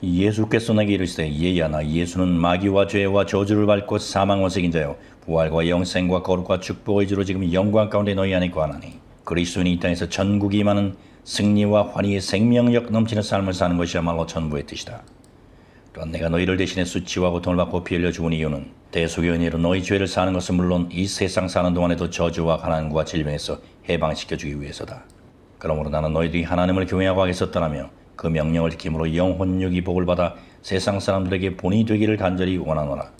예수께서 내게 이르시되 얘야 나 예수는 마귀와 죄와 저주를 밟고 사망을 새긴 자요 부활과 영생과 거룩과 축복의 주로 지금 영광 가운데 너희 안에 거하나니 그리스도인이 이 땅에서 천국이 임하는 승리와 환희의 생명력 넘치는 삶을 사는 것이야말로 천부의 뜻이다. 또한 내가 너희를 대신해 수치와 고통을 받고 피 흘려 죽은 이유는 대속의 은혜로 너희 죄를 사는 것은 물론 이 세상 사는 동안에도 저주와 가난과 질병에서 해방시켜주기 위해서다. 그러므로 나는 너희들이 하나님을 경외하고 하겠어 떠나며 그 명령을 지킴으로 영혼육이 복을 받아 세상 사람들에게 본이 되기를 간절히 원하노라.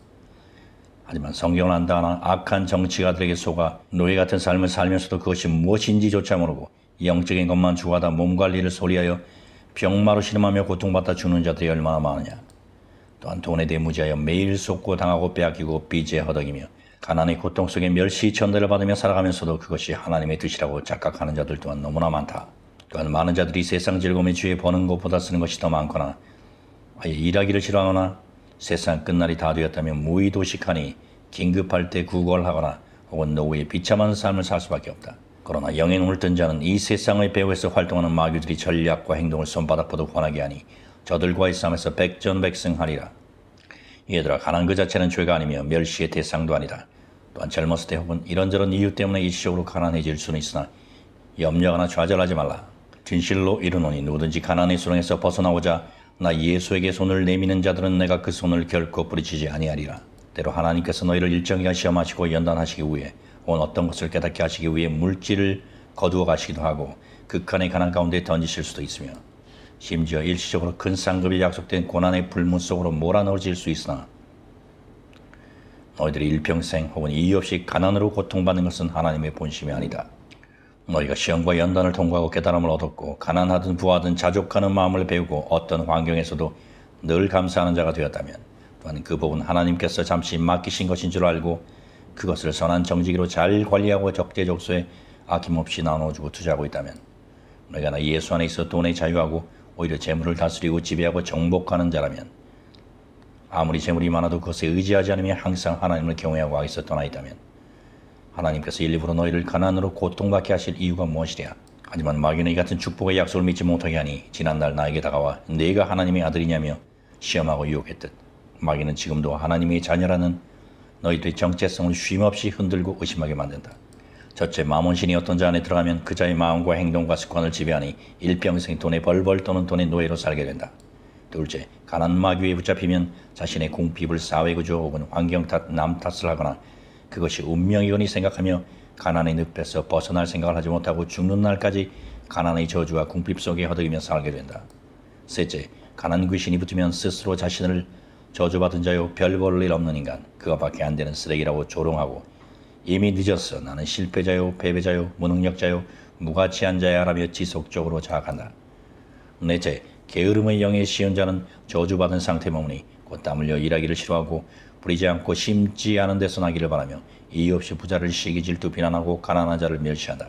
하지만 성경을 안다 하나 악한 정치가들에게 속아 노예 같은 삶을 살면서도 그것이 무엇인지조차 모르고 영적인 것만 추구하다 몸 관리를 소리하여 병마로 신음하며 고통받다 죽는 자들이 얼마나 많으냐. 또한 돈에 대해 무지하여 매일 속고 당하고 빼앗기고 빚에 허덕이며 가난의 고통 속에 멸시천대를 받으며 살아가면서도 그것이 하나님의 뜻이라고 착각하는 자들 또한 너무나 많다. 또한 많은 자들이 세상 즐거움의 주에 버는 것보다 쓰는 것이 더 많거나 아예 일하기를 싫어하거나 세상 끝날이 다 되었다면 무의도식하니 긴급할 때 구걸하거나 혹은 노후에 비참한 삶을 살 수밖에 없다. 그러나 영에 눈을 뜬 자는 이 세상의 배후에서 활동하는 마귀들이 전략과 행동을 손바닥 보듯 훤하게 하니 저들과의 싸움에서 백전백승하리라. 얘들아, 가난 그 자체는 죄가 아니며 멸시의 대상도 아니다. 또한 젊었을 때 혹은 이런저런 이유 때문에 일시적으로 가난해질 수는 있으나 염려하거나 좌절하지 말라. 진실로 이르노니 누구든지 가난의 수렁에서 벗어나고자 나 예수에게 손을 내미는 자들은 내가 그 손을 결코 뿌리치지 아니하리라. 때로 하나님께서 너희를 일정하게 시험하시고 연단하시기 위해 혹은 어떤 것을 깨닫게 하시기 위해 물질을 거두어 가시기도 하고 극한의 가난 가운데 던지실 수도 있으며 심지어 일시적으로 큰 상급이 약속된 고난의 불문 속으로 몰아넣어질 수 있으나 너희들이 일평생 혹은 이유 없이 가난으로 고통받는 것은 하나님의 본심이 아니다. 너희가 시험과 연단을 통과하고 깨달음을 얻었고 가난하든 부하든 자족하는 마음을 배우고 어떤 환경에서도 늘 감사하는 자가 되었다면 또한 그 복은 하나님께서 잠시 맡기신 것인 줄 알고 그것을 선한 정직으로 잘 관리하고 적재적소에 아낌없이 나눠주고 투자하고 있다면 너희가 나 예수 안에 있어 돈의 자유하고 오히려 재물을 다스리고 지배하고 정복하는 자라면 아무리 재물이 많아도 그것에 의지하지 않으며 항상 하나님을 경외하고 하기서 떠나 있다면 하나님께서 일부러 너희를 가난으로 고통받게 하실 이유가 무엇이랴. 하지만 마귀는 이 같은 축복의 약속을 믿지 못하게 하니 지난날 나에게 다가와 네가 하나님의 아들이냐며 시험하고 유혹했듯 마귀는 지금도 하나님의 자녀라는 너희들의 정체성을 쉼없이 흔들고 의심하게 만든다. 첫째, 마몬신이 어떤 자 안에 들어가면 그 자의 마음과 행동과 습관을 지배하니 일평생 돈에 벌벌 떠는 돈의 노예로 살게 된다. 둘째, 가난 마귀에 붙잡히면 자신의 궁핍을 사회구조 혹은 환경 탓, 남 탓을 하거나 그것이 운명이거니 생각하며 가난의 늪에서 벗어날 생각을 하지 못하고 죽는 날까지 가난의 저주와 궁핍 속에 허덕이며 살게 된다. 셋째, 가난 귀신이 붙으면 스스로 자신을 저주받은 자요 별 볼 일 없는 인간, 그거밖에 안 되는 쓰레기라고 조롱하고 이미 늦었어, 나는 실패자요 패배자요 무능력자요 무가치한 자야 라며 지속적으로 자학한다. 넷째, 게으름의 영에 시은 자는 저주받은 상태 머무니 곧 땀 흘려 일하기를 싫어하고 부리지 않고 심지 않은 데서 나기를 바라며 이유 없이 부자를 시기 질투 비난하고 가난한 자를 멸시한다.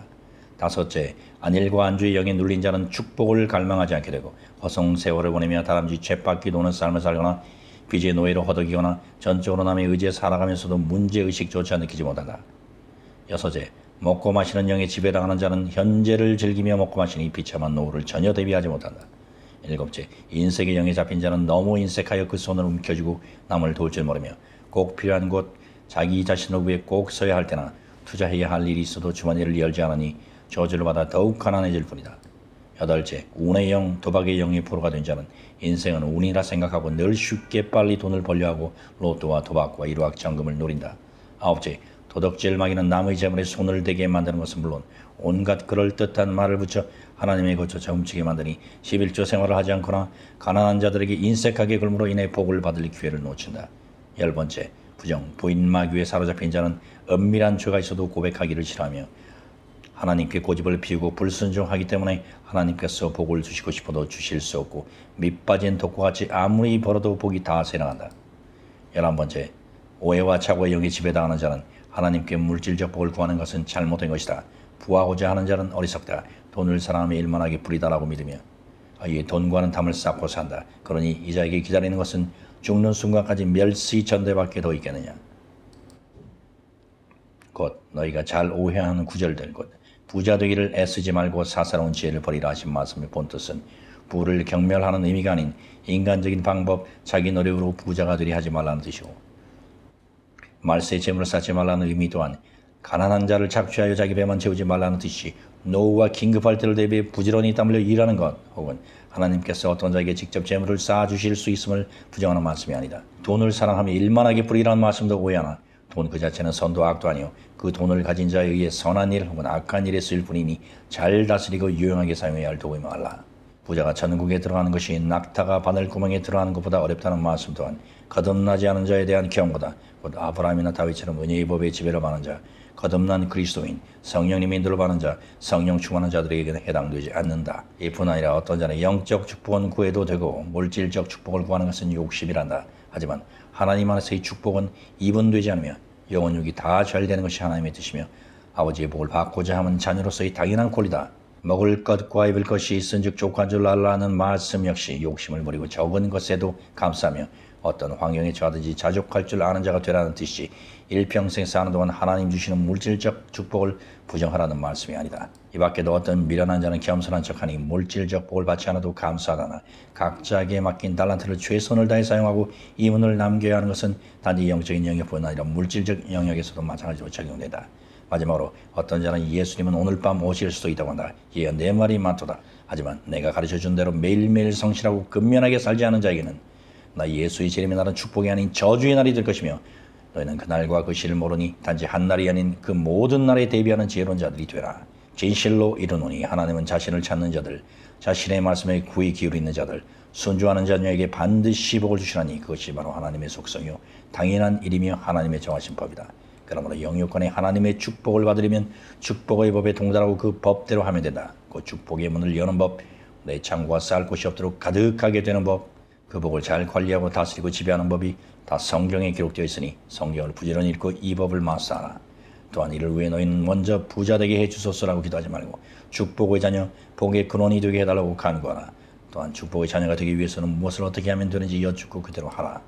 다섯째, 안일과 안주의 영에 눌린 자는 축복을 갈망하지 않게 되고 허송 세월을 보내며 다람쥐 쳇바퀴 도는 삶을 살거나 빚의 노예로 허덕이거나 전적으로 남의 의지에 살아가면서도 문제의식조차 느끼지 못한다. 여섯째, 먹고 마시는 영에 지배당하는 자는 현재를 즐기며 먹고 마시니 비참한 노후를 전혀 대비하지 못한다. 일곱째, 인색의 영에 잡힌 자는 너무 인색하여 그 손을 움켜쥐고 남을 도울 줄 모르며 꼭 필요한 곳 자기 자신을 위해 꼭 서야 할 때나 투자해야 할 일이 있어도 주머니를 열지 않으니 저주를 받아 더욱 가난해질 뿐이다. 여덟째, 운의 영, 도박의 영의 포로가 된 자는 인생은 운이라 생각하고 늘 쉽게 빨리 돈을 벌려 하고 로또와 도박과 일확천금을 노린다. 아홉째, 도덕질 마귀는 남의 재물에 손을 대게 만드는 것은 물론 온갖 그럴듯한 말을 붙여 하나님의 것조차 훔치게 만드니 11조 생활을 하지 않거나 가난한 자들에게 인색하게 굴므로 인해 복을 받을 기회를 놓친다. 열번째, 부정, 부인 마귀에 사로잡힌 자는 은밀한 죄가 있어도 고백하기를 싫어하며 하나님께 고집을 피우고 불순종하기 때문에 하나님께서 복을 주시고 싶어도 주실 수 없고 밑빠진 독과같이 아무리 벌어도 복이 다 새나간다. 11번째, 오해와 착오의 영에 지배당하는 자는 하나님께 물질적 복을 구하는 것은 잘못된 것이다. 부하고자 하는 자는 어리석다. 돈을 사랑하며 일만하게 부리다라고 믿으며 이 돈과는 담을 쌓고 산다. 그러니 이 자에게 기다리는 것은 죽는 순간까지 멸시전대밖에 더 있겠느냐. 곧 너희가 잘 오해하는 구절들 곧 부자 되기를 애쓰지 말고 사사로운 지혜를 버리라 하신 말씀의 본뜻은 부를 경멸하는 의미가 아닌 인간적인 방법, 자기 노력으로 부자가 되려 하지 말라는 뜻이고, 말세의 재물을 쌓지 말라는 의미 또한 가난한 자를 착취하여 자기 배만 채우지 말라는 뜻이 노후와 긴급할 때를 대비해 부지런히 땀 흘려 일하는 것, 혹은 하나님께서 어떤 자에게 직접 재물을 쌓아주실 수 있음을 부정하는 말씀이 아니다. 돈을 사랑하며 일만하게 뿌리라는 말씀도 오해하나, 돈 그 자체는 선도 악도 아니요 그 돈을 가진 자에 의해 선한 일 혹은 악한 일에 쓰일 뿐이니 잘 다스리고 유용하게 사용해야 할 도구임을 알라. 부자가 천국에 들어가는 것이 낙타가 바늘구멍에 들어가는 것보다 어렵다는 말씀 또한 거듭나지 않은 자에 대한 경고다. 곧 아브라함이나 다윗처럼 은혜의 법에 지배를 받는 자, 거듭난 그리스도인, 성령님의 인도를 받는 자, 성령 충만한 자들에게는 해당되지 않는다. 이뿐 아니라 어떤 자는 영적 축복은 구해도 되고 물질적 축복을 구하는 것은 욕심이란다. 하지만 하나님 안에서의 축복은 이분되지 않으며 영혼육이 다 잘 되는 것이 하나님의 뜻이며 아버지의 복을 받고자 하면 자녀로서의 당연한 권리다. 먹을 것과 입을 것이 있은즉 족한 줄 알라는 말씀 역시 욕심을 버리고 적은 것에도 감사하며 어떤 환경에 처하든지 자족할 줄 아는 자가 되라는 뜻이 일평생 사는 동안 하나님 주시는 물질적 축복을 부정하라는 말씀이 아니다. 이 밖에도 어떤 미련한 자는 겸손한 척하니 물질적 복을 받지 않아도 감사하다나 각자에게 맡긴 달란트를 최선을 다해 사용하고 이문을 남겨야 하는 것은 단지 영적인 영역뿐 아니라 물질적 영역에서도 마찬가지로 적용된다. 마지막으로 어떤 자는 예수님은 오늘 밤 오실 수도 있다고 한다. 이에 내 말이 많도다. 하지만 내가 가르쳐준 대로 매일매일 성실하고 근면하게 살지 않은 자에게는 나 예수의 재림의 날은 축복이 아닌 저주의 날이 될 것이며 너희는 그날과 그 시를 모르니 단지 한 날이 아닌 그 모든 날에 대비하는 지혜로운 자들이 되라. 진실로 이르노니 하나님은 자신을 찾는 자들, 자신의 말씀에 귀 기울이는 자들, 순종하는 자녀에게 반드시 복을 주시나니 그것이 바로 하나님의 속성이요 당연한 일이며 하나님의 정하신 법이다. 그러므로 영육간에 하나님의 축복을 받으려면 축복의 법에 동달하고 그 법대로 하면 된다. 그 축복의 문을 여는 법, 내 창고가 쌓을 곳이 없도록 가득하게 되는 법, 그 복을 잘 관리하고 다스리고 지배하는 법이 다 성경에 기록되어 있으니 성경을 부지런히 읽고 이 법을 마스터하라. 또한 이를 위해 너희는 먼저 부자 되게 해주소서라고 기도하지 말고 축복의 자녀, 복의 근원이 되게 해달라고 간구하라. 또한 축복의 자녀가 되기 위해서는 무엇을 어떻게 하면 되는지 여쭙고 그대로 하라.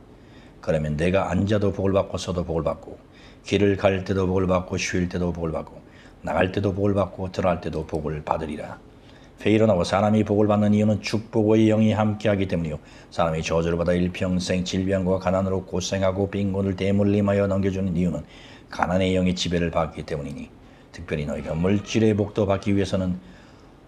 그러면 내가 앉아도 복을 받고 서도 복을 받고 길을 갈 때도 복을 받고 쉴 때도 복을 받고 나갈 때도 복을 받고 들어갈 때도 복을 받으리라. 회일어나고 사람이 복을 받는 이유는 축복의 영이 함께하기 때문이요 사람이 저주를 받아 일평생 질병과 가난으로 고생하고 빈곤을 대물림하여 넘겨주는 이유는 가난의 영의 지배를 받기 때문이니 특별히 너희가 물질의 복도 받기 위해서는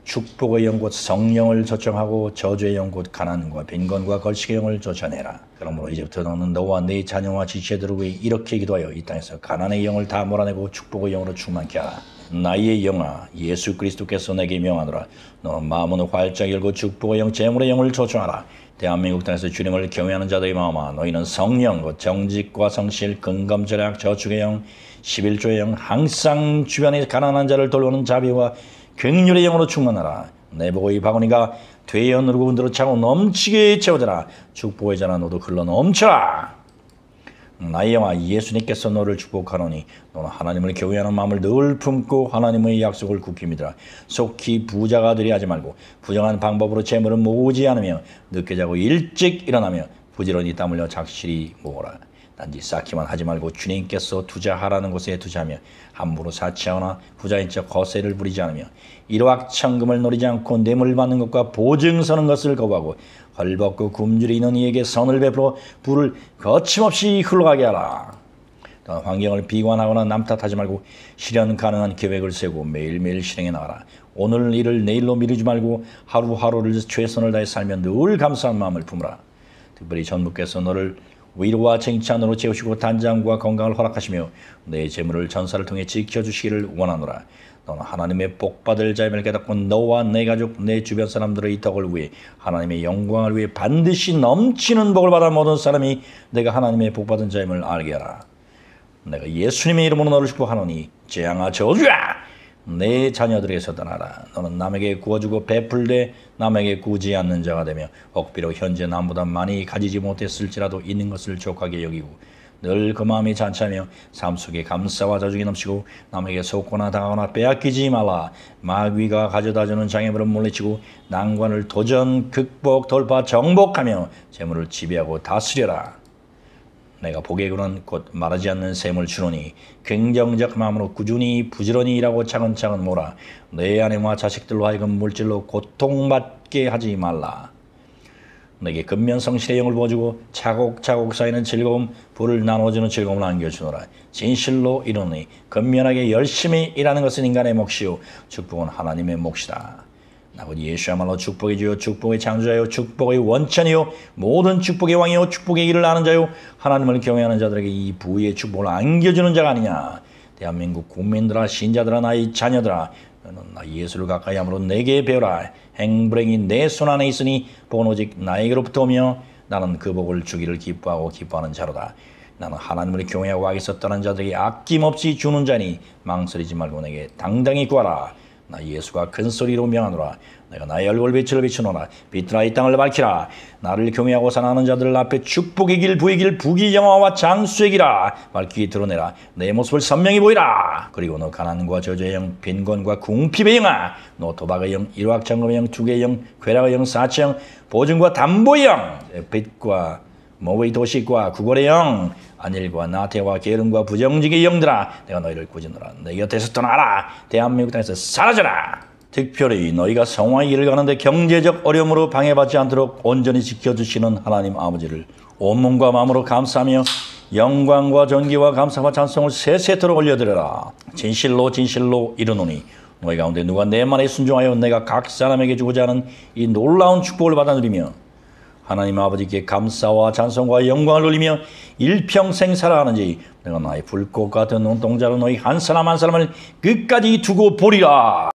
축복의 영 곧 성령을 초청하고 저주의 영 곧 가난과 빈곤과 걸식의 영을 쫓아내라. 그러므로 이제부터 너는 너와 네 자녀와 지체들을 위해 이렇게 기도하여 이 땅에서 가난의 영을 다 몰아내고 축복의 영으로 충만케 하라. 나의 영아 예수 그리스도께서 내게 명하노라. 너는 마음은 활짝 열고 축복의 영 재물의 영을 초청하라. 대한민국 땅에서 주님을 경외하는 자들의 마음아 너희는 성령 곧 정직과 성실 근검절약 저축의 영 11조의 영 항상 주변에 가난한 자를 돌보는 자비와 긍휼의 영으로 충만하라. 내보고 이 바구니가 되어 누르고 흔들어 차고 넘치게 채워져라. 축복의 자나 너도 흘러 넘쳐라. 나의 영아 예수님께서 너를 축복하노니 너는 하나님을 경외하는 마음을 늘 품고 하나님의 약속을 굳게 믿으라. 속히 부자가 되려 하지 말고 부정한 방법으로 재물을 모으지 않으며 늦게 자고 일찍 일어나며 부지런히 땀 흘려 착실히 모으라. 단지 쌓기만 하지 말고 주님께서 투자하라는 곳에 투자하며 함부로 사치하거나 부자인 척 거세를 부리지 않으며 일확천금을 노리지 않고 뇌물 받는 것과 보증 서는 것을 거부하고 헐벗고 굶주려 있는 이에게 선을 베풀어 부를 거침없이 흘러가게 하라. 또한 환경을 비관하거나 남 탓하지 말고 실현 가능한 계획을 세우고 매일매일 실행해 나가라. 오늘 일을 내일로 미루지 말고 하루하루를 최선을 다해 살며 늘 감사한 마음을 품으라. 특별히 전부께서 너를 위로와 칭찬으로 채우시고 단장과 건강을 허락하시며 내 재물을 전사를 통해 지켜주시기를 원하노라. 너는 하나님의 복받을 자임을 깨닫고 너와 내 가족, 내 주변 사람들의 덕을 위해 하나님의 영광을 위해 반드시 넘치는 복을 받아 모든 사람이 내가 하나님의 복받은 자임을 알게 하라. 내가 예수님의 이름으로 너를 축복하노니 재앙아 저주야! 내 자녀들에게서 떠나라. 너는 남에게 구워주고 베풀되 남에게 구지 않는 자가 되며 혹비록 현재 남보다 많이 가지지 못했을지라도 있는 것을 족하게 여기고 늘 그 마음이 잔치하며 삶 속에 감사와 자중이 넘치고 남에게 속거나 당하거나 빼앗기지 말라. 마귀가 가져다주는 장애물을 물리치고 난관을 도전, 극복, 돌파, 정복하며 재물을 지배하고 다스려라. 내가 복의 근원 곧 말하지 않는 셈을 주노니 긍정적 마음으로 꾸준히 부지런히 일하고 차근차근 모라. 내 아내와 자식들로 하여금 물질로 고통받게 없게 하지 말라. 내게 근면성실의 영을 부어주고 차곡차곡 쌓이는 즐거움, 불을 나눠주는 즐거움을 안겨주노라. 진실로 이르노니 근면하게 열심히 일하는 것은 인간의 몫이요 축복은 하나님의 몫이다. 아버지 예수야말로 축복의 주요 축복의 창조자요 축복의 원천이요 모든 축복의 왕이요 축복의 일을 아는 자요 하나님을 경외하는 자들에게 이 부의 축복을 안겨주는 자가 아니냐. 대한민국 국민들아 신자들아 나의 자녀들아 너는 나 예수를 가까이 함으로 내게 배우라. 행불행이 내 손 안에 있으니 복은 오직 나에게로부터 오며 나는 그 복을 주기를 기뻐하고 기뻐하는 자로다. 나는 하나님을 경외하고 악에 썼다는 자들에게 아낌없이 주는 자니 망설이지 말고 내게 당당히 구하라. 나 예수가 큰 소리로 명하노라. 내가 나의 얼굴 빛을 비추노라. 빛들아 이 땅을 밝히라. 나를 경외하고 사랑하는 자들 앞에 축복의 길, 부의 길, 부귀 영화와 장수의 길아 밝히 드러내라. 내 모습을 선명히 보이라. 그리고 너 가난과 저주의 영, 빈곤과 궁핍의 영아, 너 도박의 영, 일확천금의 영, 투기의 영, 괴락의 영, 사치 영, 보증과 담보의 영, 빛과 모의 도식과 구걸의 영, 안일과 나태와 게으름과 부정직의 영들아 내가 너희를 꾸짖노라. 내 곁에서 떠나라. 대한민국 땅에서 사라져라. 특별히 너희가 성화의 길을 가는데 경제적 어려움으로 방해받지 않도록 온전히 지켜주시는 하나님 아버지를 온몸과 마음으로 감사하며 영광과 존귀와 감사와 찬송을 세세토록 올려드려라. 진실로 진실로 이르노니 너희 가운데 누가 내 말에 순종하여 내가 각 사람에게 주고자 하는 이 놀라운 축복을 받아 누리며 하나님 아버지께 감사와 찬송과 영광을 올리며 일평생 살아가는지 내가 나의 불꽃 같은 눈동자로 너희 한 사람 한 사람을 끝까지 두고 보리라.